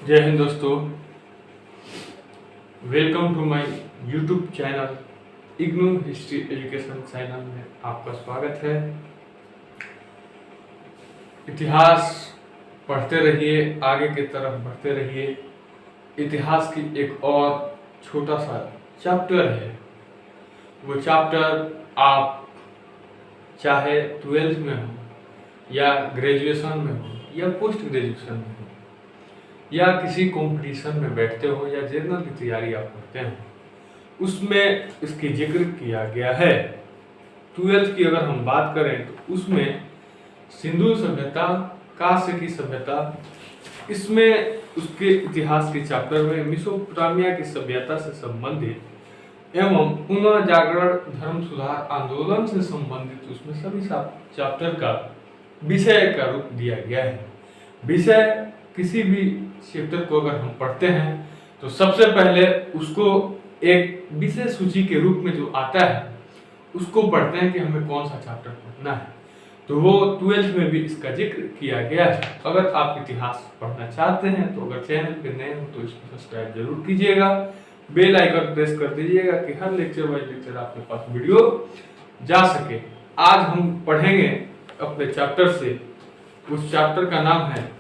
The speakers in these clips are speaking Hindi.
जय हिंद दोस्तों, welcome to my YouTube channel IGNOU history education channel में आपका स्वागत है। इतिहास पढ़ते रहिए, आगे की तरफ बढ़ते रहिए। इतिहास की एक और छोटा सा चैप्टर है, वो चैप्टर आप चाहे 12th में हो या ग्रेजुएशन में हो या पोस्ट ग्रेजुएशन में हो या किसी कंपटीशन में बैठते हो या जनरल की तैयारी आप करते हो, उसमें इसकी जिक्र किया गया है। 12th की अगर हम बात करें तो उसमें सिंधु सभ्यता, कांस्य की सभ्यता, इसमें उसके इतिहास के चैप्टर में मेसोपोटामिया की सभ्यता से संबंधित एवं पुनः जागरण धर्म सुधार आंदोलन से संबंधित उसमें सभी चैप्टर का विषय का रूप दिया गया है। विषय किसी भी चैप्टर को अगर हम पढ़ते हैं तो सबसे पहले उसको एक विषय सूची के रूप में जो आता है उसको पढ़ते हैं कि हमें कौन सा चैप्टर पढ़ना है। तो वो 12th में भी इसका जिक्र किया गया है। अगर आप इतिहास पढ़ना चाहते हैं तो अगर चैनल पे नए हो तो इसको सब्सक्राइब जरूर कीजिएगा, बेल आइकन प्रेस कर दीजिएगा कि हर लेक्चर वाइज लेक्चर आपके पास वीडियो जा सके। आज हम पढ़ेंगे अपने चैप्टर से, उस चैप्टर का नाम है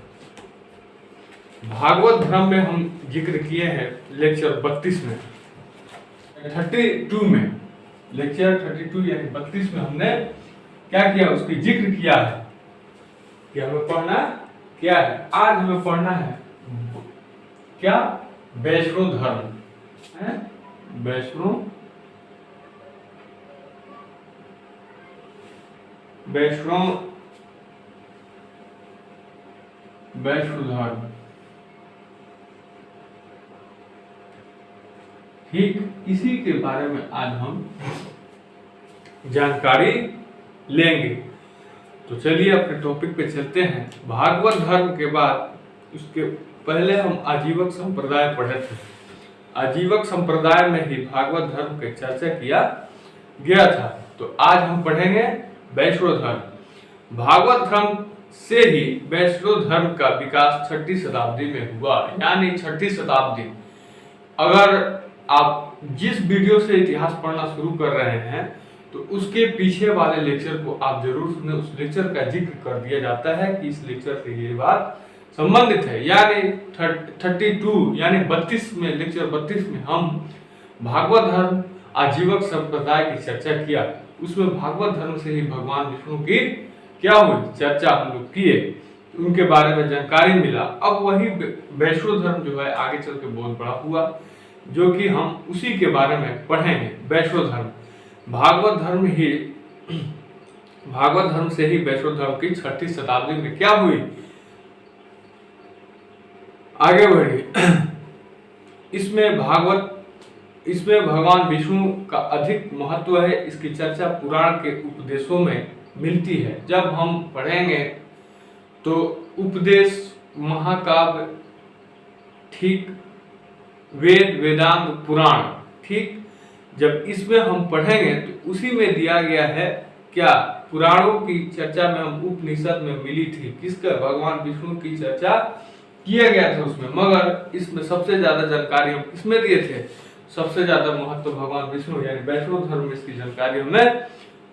भागवत धर्म में। हम जिक्र किए हैं लेक्चर 32 में, 32 में, लेक्चर 32 यानी 32 में हमने क्या किया, उसकी जिक्र किया है कि हमें पढ़ना क्या है। आज हमें पढ़ना है क्या, वैष्णव धर्म है, वैष्णव धर्म। ठीक इसी के बारे में आज हम जानकारी लेंगे। तो चलिए अपने टॉपिक पे चलते हैं। भागवत धर्म के बाद उसके पहले हम आजीवक संप्रदाय पढ़े थे। आजीवक संप्रदाय में ही भागवत धर्म की चर्चा किया गया था। तो आज हम पढ़ेंगे वैष्णव धर्म। भागवत धर्म से ही वैष्णव धर्म का विकास 6ठी शताब्दी में हुआ, यानी 6ठी शताब्दी। अगर आप जिस वीडियो से इतिहास पढ़ना शुरू कर रहे हैं तो उसके पीछे वाले लेक्चर को आप जरूर सुने। उस लेक्चर का जिक्र कर दिया जाता है कि इस लेक्चर से ये बात संबंधित है। यानी 32 यानी 32 में, लेक्चर 32 में हम भागवत धर्म आजीवक संप्रदाय की चर्चा किया। उसमें भागवत धर्म से ही भगवान विष्णु की क्या हुई, चर्चा हम लोग किए, उनके बारे में जानकारी मिला। अब वही वैष्णव धर्म जो है आगे चल के बहुत बड़ा हुआ, जो कि हम उसी के बारे में पढ़ेंगे। वैष्णव धर्म, भागवत धर्म से ही वैष्णव धर्म की 6ठी शताब्दी में क्या हुई, आगे बढ़ी। इसमें भगवान विष्णु का अधिक महत्व है। इसकी चर्चा पुराण के उपदेशों में मिलती है। जब हम पढ़ेंगे तो उपदेश, महाकाव्य, ठीक, वेद, वेदांत, पुराण, ठीक, जब इसमें हम पढ़ेंगे तो उसी में दिया गया है क्या, पुराणों की चर्चा में हम उपनिषद में मिली थी, किसका, भगवान विष्णु की चर्चा किया गया था उसमें। मगर इसमें सबसे ज्यादा जानकारी हम किसमें दिए थे, सबसे ज्यादा महत्व भगवान विष्णु यानी वैष्णव धर्म में इसकी जानकारी हमें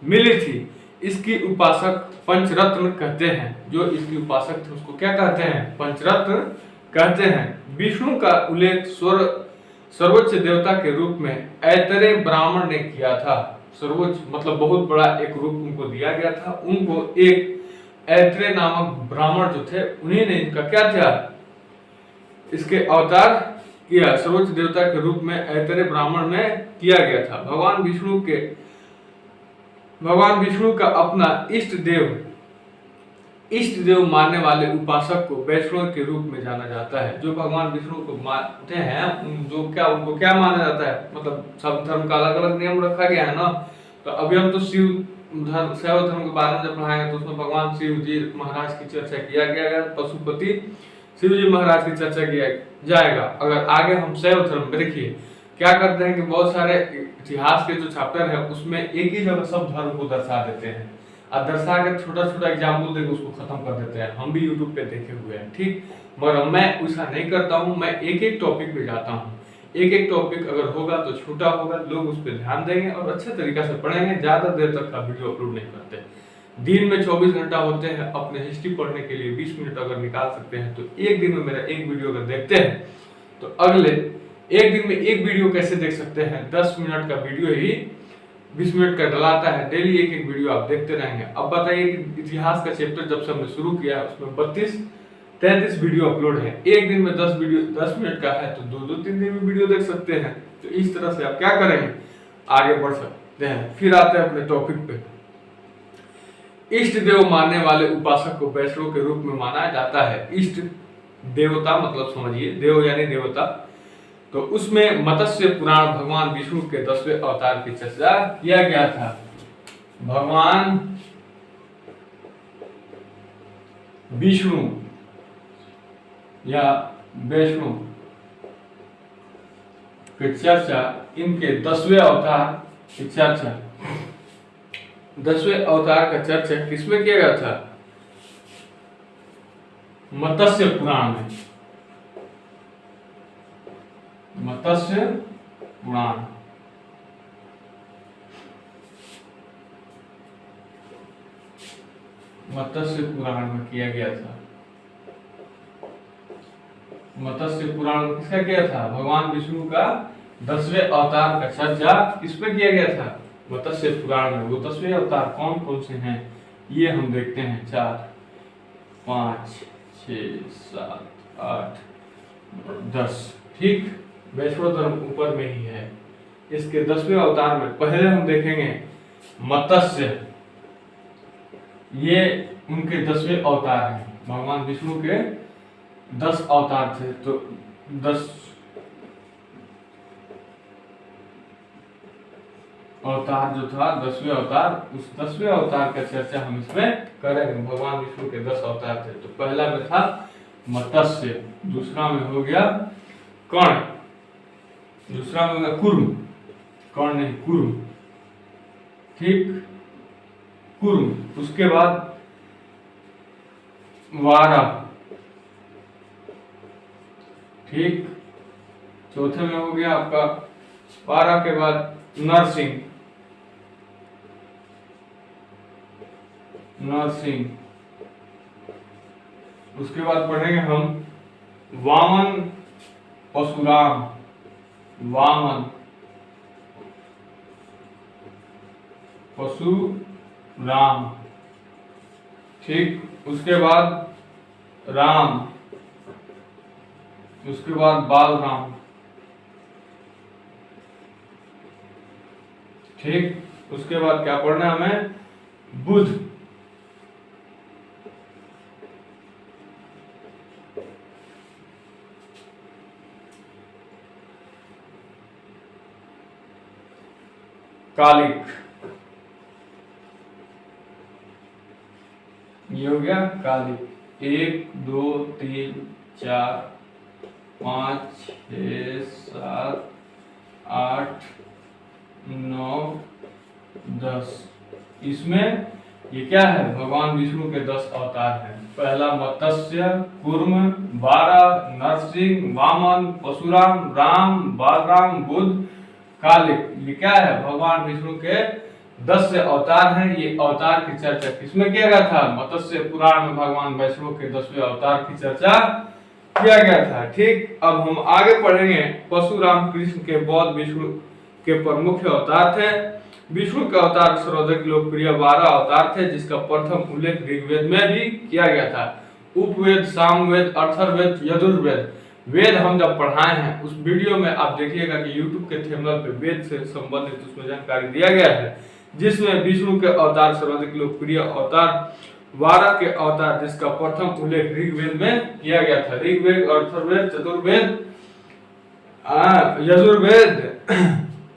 मिली थी। इसकी उपासक पंचरत्न कहते हैं। जो इसकी उपासक थे उसको क्या कहते हैं, पंचरत्न कहते हैं। विष्णु का उल्लेख सर्वोच्च देवता के रूप में ऐतरेय ब्राह्मण ने किया था। सर्वोच्च मतलब बहुत बड़ा एक रूप उनको दिया गया था। उनको एक ऐतरेय नामक ब्राह्मण जो थे उन्हीं ने इनका क्या किया, इसके अवतार किया। सर्वोच्च देवता के रूप में ऐतरेय ब्राह्मण में किया गया था। भगवान विष्णु का अपना इष्ट देव मानने वाले उपासक को वैष्णव के रूप में जाना जाता है। जो भगवान विष्णु को मानते हैं उनको क्या माना जाता है, मतलब सब धर्म का अलग अलग नियम रखा गया है ना। तो अभी हम तो शैव धर्म के बारे में जब पढ़ाएंगे तो उसमें भगवान शिव जी महाराज की चर्चा किया गया, पशुपति शिव जी महाराज की चर्चा किया जाएगा। अगर आगे हम शैव धर्म में देखिए क्या करते हैं कि बहुत सारे इतिहास के जो चैप्टर है उसमें एक ही जगह सब धर्म को दर्शा देते हैं। अब दर्शा के छोटा छोटा एग्जाम्पल देकर उसको खत्म कर देते हैं। हम भी यूट्यूब पे देखे हुए हैं। ठीक, मगर मैं ऐसा नहीं करता हूँ, मैं एक एक टॉपिक पे जाता हूँ। एक एक टॉपिक अगर होगा तो छोटा होगा, लोग उस पर ध्यान देंगे और अच्छे तरीके से पढ़ेंगे। ज़्यादा देर तक का वीडियो अपलोड नहीं करते। दिन में 24 घंटा होते हैं, अपने हिस्ट्री पढ़ने के लिए 20 मिनट अगर निकाल सकते हैं तो एक दिन में मेरा एक वीडियो अगर देखते हैं तो अगले एक दिन में एक वीडियो कैसे देख सकते हैं। 10 मिनट का वीडियो ही 20 मिनट का डलाता है, डेली एक एक वीडियो आप देखते रहेंगे। अब बताइए कि इतिहास का चैप्टर जब से हमने शुरू किया उसमें 33 वीडियो अपलोड है। एक दिन में 10 वीडियो 10 मिनट का है तो 2-3 दिन में वीडियो देख सकते हैं। तो इस तरह से आप क्या करेंगे, आगे बढ़ सकते हैं। फिर आते हैं अपने टॉपिक पे। इष्ट देव मानने वाले उपासक को वैष्णव के रूप में माना जाता है। इष्ट देवता मतलब समझिए, देव यानी देवता। तो उसमें मत्स्य पुराण भगवान विष्णु के 10वें अवतार की चर्चा किया गया था। भगवान विष्णु या वैष्णु की चर्चा, इनके 10वें अवतार की चर्चा, 10वें अवतार का चर्चा किसमें किया गया था? मत्स्य पुराण में। मत्स्य पुराण मत्स्य पुराण में किया गया था। मत्स्य पुराण में किसका किया था? भगवान विष्णु का 10वें अवतार का चर्चा किसमें किया गया था? मत्स्य पुराण में। वो 10वें अवतार कौन कौन से हैं ये हम देखते हैं। 4, 5, 6, 7, 8, 10। ठीक, वैष्णव धर्म ऊपर में ही है। इसके 10वें अवतार में पहले हम देखेंगे मत्स्य। ये उनके 10वें अवतार हैं। भगवान विष्णु के 10 अवतार थे, तो 10 अवतार जो था 10वें अवतार, उस 10वें अवतार का चर्चा हम इसमें करेंगे। भगवान विष्णु के 10 अवतार थे। तो पहला में था मत्स्य, दूसरा में हो गया कर्ण, दूसरा में हो गया कुर्म, कर्ण नहीं कुर्म। ठीक, कुर्म। उसके बाद वारा। ठीक, चौथे में हो गया आपका वारा के बाद नरसिंह। उसके बाद पढ़ेंगे हम वामन परशुराम। वामन परशुराम। ठीक, उसके बाद राम, उसके बाद बालराम। ठीक, उसके बाद क्या पढ़ना है हमें? बुध। कालिक। ये हो गया कालिक। 1, 2, 3, 4, 5, 6, 7, 8, 9, 10। इसमें ये क्या है? भगवान विष्णु के 10 अवतार हैं। पहला मत्स्य, कूर्म, वारा, नरसिंह, वामन, परशुराम, राम, बालराम, बुध, कालिक। ये क्या है? भगवान विष्णु के 10 अवतार हैं। ये अवतार की चर्चा किसमें किया गया था? मत्स्य पुराण में भगवान वैष्णव के 10वें अवतार की चर्चा किया गया था। ठीक, अब हम आगे पढ़ेंगे। परशुराम कृष्ण के बौद्ध विष्णु के प्रमुख अवतार थे। विष्णु के अवतार सर्वाधिक लोकप्रिय 12 अवतार थे, जिसका प्रथम उल्लेख ऋग्वेद में भी किया गया था। उपवेद, सामवेद, अथर्ववेद, यजुर्वेद वेद हम जब पढ़ाए हैं उस वीडियो में आप देखिएगा कि YouTube के थंबनेल पे वेद से संबंधित उसमें जानकारी दिया गया है, जिसमें विष्णु के अवतार सर्वाधिक लोकप्रिय अवतार 12 के अवतार, जिसका प्रथम उल्लेख ऋग्वेद में किया गया था। ऋग्वेद, अथर्ववेद, चतुर्वेद, यजुर्वेद,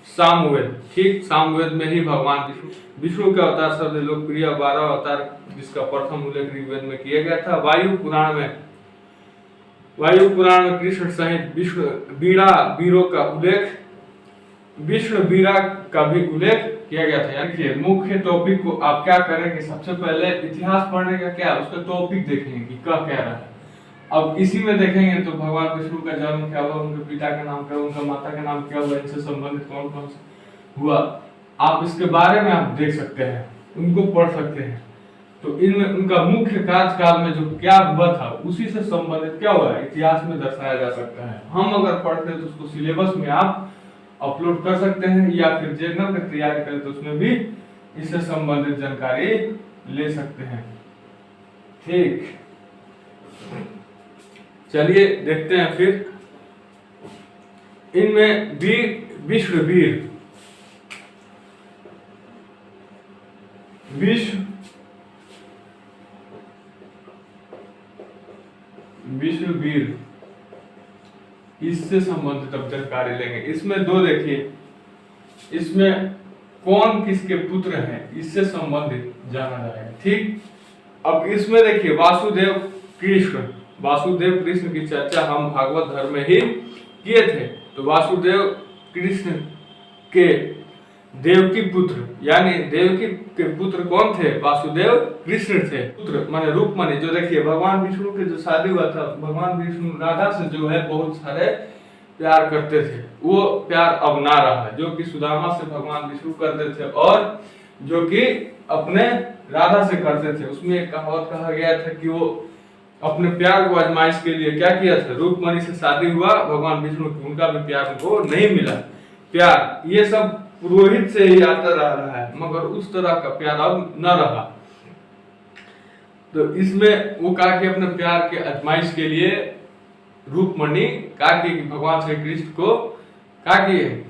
सामवेद। ठीक, सामवेद में ही भगवान विष्णु के अवतार सर्वाधिक लोकप्रिय 12 अवतार, जिसका प्रथम उल्लेख ऋग्वेद में किया गया था। वायु पुराण में कृष्ण सहित विष्णु वीरों का उल्लेख, विष्णु वीरा का भी उल्लेख किया गया था। यानी मुख्य टॉपिक को आप क्या करेंगे? सबसे पहले इतिहास पढ़ने का क्या उसका टॉपिक देखेंगे कि क्या कह रहा है। अब इसी में देखेंगे तो भगवान विष्णु का जन्म क्या हुआ, उनके पिता का नाम क्या हुआ, उनका माता का नाम क्या हुआ, इनसे संबंधित कौन कौन से हुआ, आप इसके बारे में आप देख सकते हैं, उनको पढ़ सकते हैं। तो इनमें उनका मुख्य कार्यकाल में जो क्या हुआ था उसी से संबंधित क्या हुआ इतिहास में दर्शाया जा सकता है। हम अगर पढ़ते हैं तो उसको सिलेबस में आप अपलोड कर सकते हैं, या फिर जनरल की तैयारी करें तो उसमें भी इससे संबंधित जानकारी ले सकते हैं। ठीक, चलिए देखते हैं फिर इनमें विश्ववीर इससे संबंधित अब जानकारी लेंगे। इसमें दो देखिए, इसमें कौन किसके पुत्र हैं इससे संबंधित जाना जाएगा। ठीक, अब इसमें देखिए वासुदेव कृष्ण की चर्चा हम भागवत धर्म में ही किए थे। तो वासुदेव कृष्ण के देवकी पुत्र, यानी देवकी के पुत्र कौन थे, वासुदेव कृष्ण थे। पुत्र माने रूपमणि, जो देखिए भगवान विष्णु के जो शादी हुआ था, भगवान विष्णु राधा से जो है बहुत सारे प्यार करते थे, वो प्यार अब ना रहा, जो कि सुदामा से भगवान विष्णु करते थे और जो कि अपने राधा से करते थे। उसमें एक कहावत कहा गया था कि वो अपने प्यार को आजमाइश के लिए क्या किया था, रूपमणि से शादी हुआ भगवान विष्णु की, उनका भी प्यार उनको नहीं मिला। प्यार ये सब पुरोहित से ही आता रहा है, मगर उस तरह का प्यार अब न रहा। तो इसमें वो कहा कि अपने प्यार के आजमाइश के लिए रूपमणि कहा कि भगवान श्री कृष्ण को कहा कि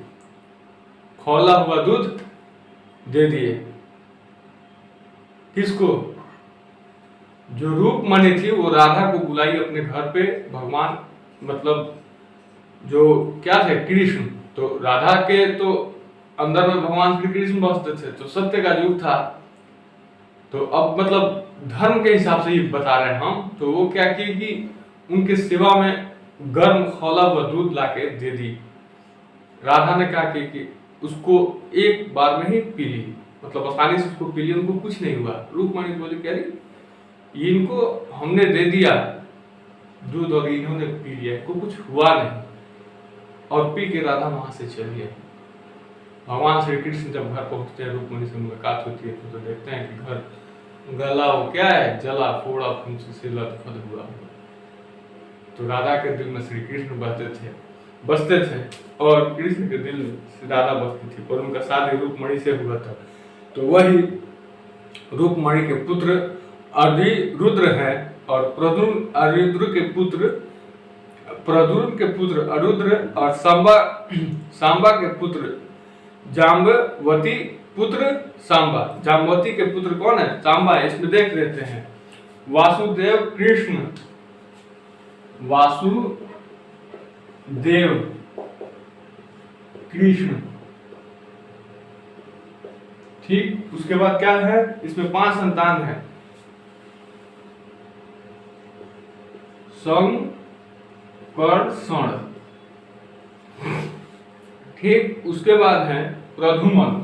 खौला हुआ दूध दे दिए। किसको, जो रूपमणि थी वो राधा को बुलाई अपने घर पे, भगवान मतलब जो क्या थे कृष्ण, तो राधा के तो अंदर में भगवान श्री कृष्ण बसते थे, तो सत्य का युग था। तो अब मतलब धर्म के हिसाब से ही बता रहे हैं हम। तो वो क्या किए कि उनके सेवा में गर्म खौला हुआ दूध लाके दे दी। राधा ने कहा कि उसको एक बार में ही पी ली, मतलब आसानी से उसको पी ली, उनको कुछ नहीं हुआ। रूपमणि बोली कह रही इनको हमने दे दिया दूध और इन्होंने पी लिया, इनको कुछ हुआ नहीं, और पी के राधा वहां से चली आई। भगवान श्री कृष्ण जब घर पहुंचते हैं, रूपमणि से मुलाकात होती है तो देखते हैं कि घर गला वो क्या है, जला फोड़ा फुंसी से लथपथ हुआ। तो राधा के दिल में श्री कृष्ण बसते थे और कृष्ण के दिल में राधा बसती थी, और उनका शादी रूपमणि से हुआ था। तो वही रूपमणि के पुत्र अनिरुद्ध है, और प्रद्युम्न के पुत्र अरुद्र, और सांबा के पुत्र जाम्बवती पुत्र सांबा। जाम्बवती के पुत्र कौन है, सांबा। इसमें देख लेते हैं वासुदेव कृष्ण। ठीक, उसके बाद क्या है, इसमें 5 संतान है। संकर्षण। ठीक, उसके बाद है प्रद्युमन,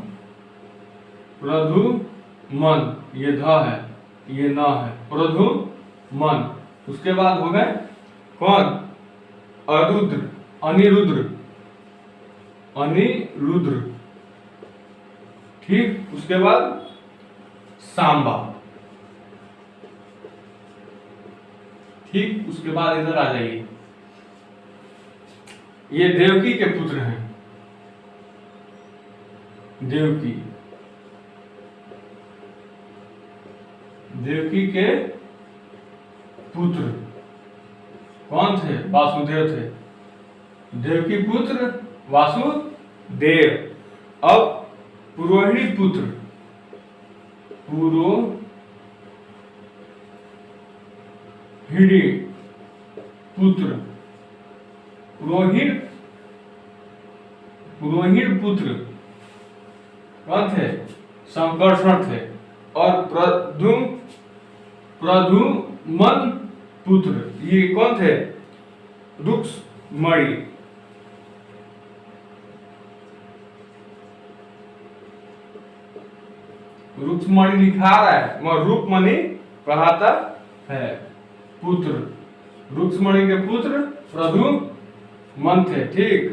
ये ध है, ये न है, प्रद्युमन। उसके बाद हो गए कौन, अनिरुद्ध। ठीक, उसके बाद सांबा। ठीक, उसके बाद इधर आ जाइए, ये देवकी के पुत्र हैं। देवकी के पुत्र कौन थे, वासुदेव थे। देवकी पुत्र वासुदेव। अब पुरोहिणी पुत्र पुरोहिण पुत्र कौन थे, संकर्षण थे। और प्रद्युमन पुत्र ये कौन थे, रुक्मणी। रुक्मणी लिखा रहा है मगर रूपमणि पढ़ाता है पुत्र। रुक्मणी के पुत्र प्रद्युम्न थे। ठीक,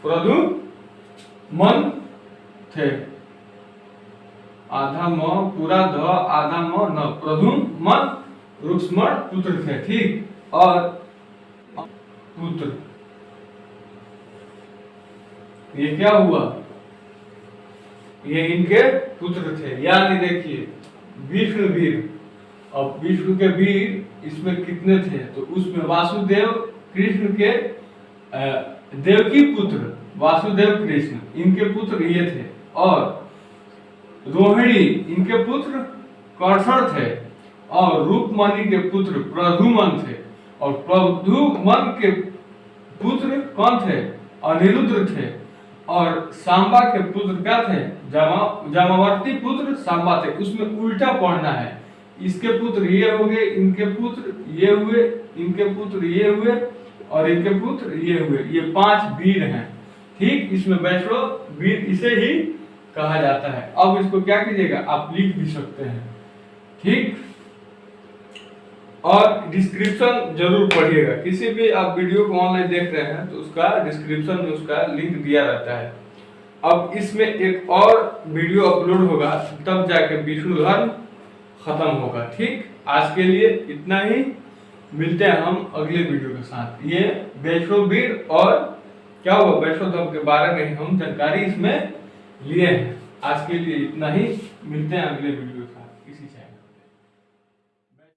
प्रद्युम्न थे, आधा म पूरा ध आधा म न, प्रद्युम्न रुक्मण पुत्र थे। ठीक, और पुत्र ये क्या हुआ, ये इनके पुत्र थे। यानी देखिए विष्णु वीर, अब विष्णु के वीर इसमें कितने थे, तो उसमें वासुदेव कृष्ण के देवकी पुत्र वासुदेव कृष्ण इनके पुत्र ये थे, और रोहिणी इनके पुत्र कर्षण थे, और रूपमणि के पुत्र प्रद्युम्न थे, और प्रद्युम्न के पुत्र कौन थे, अनिरुद्ध थे, और सांबा के पुत्र क्या थे, जामावर्ती पुत्र सांबा थे। उसमें उल्टा पढ़ना है, इसके पुत्र ये हो गए, इनके पुत्र ये हुए, इनके पुत्र ये हुए, और इनके पुत्र ये हुए। ये 5 वीर हैं। ठीक, इसमें वैष्णव वीर इसे ही कहा जाता है। अब इसको क्या कीजिएगा, आप लिख भी सकते हैं। ठीक, और डिस्क्रिप्शन जरूर पढ़िएगा। किसी भी आप वीडियो को ऑनलाइन देख रहे हैं तो उसका डिस्क्रिप्शन में उसका लिंक दिया रहता है। अब इसमें एक और वीडियो अपलोड होगा, तब जाके विष्णु धर्म खत्म होगा। ठीक, आज के लिए इतना ही, मिलते हैं हम अगले वीडियो के साथ। ये वैष्णव वीर और क्या हुआ वैष्णव धर्म के बारे में हम जानकारी इसमें लिए हैं। आज के लिए इतना ही, मिलते हैं अगले वीडियो।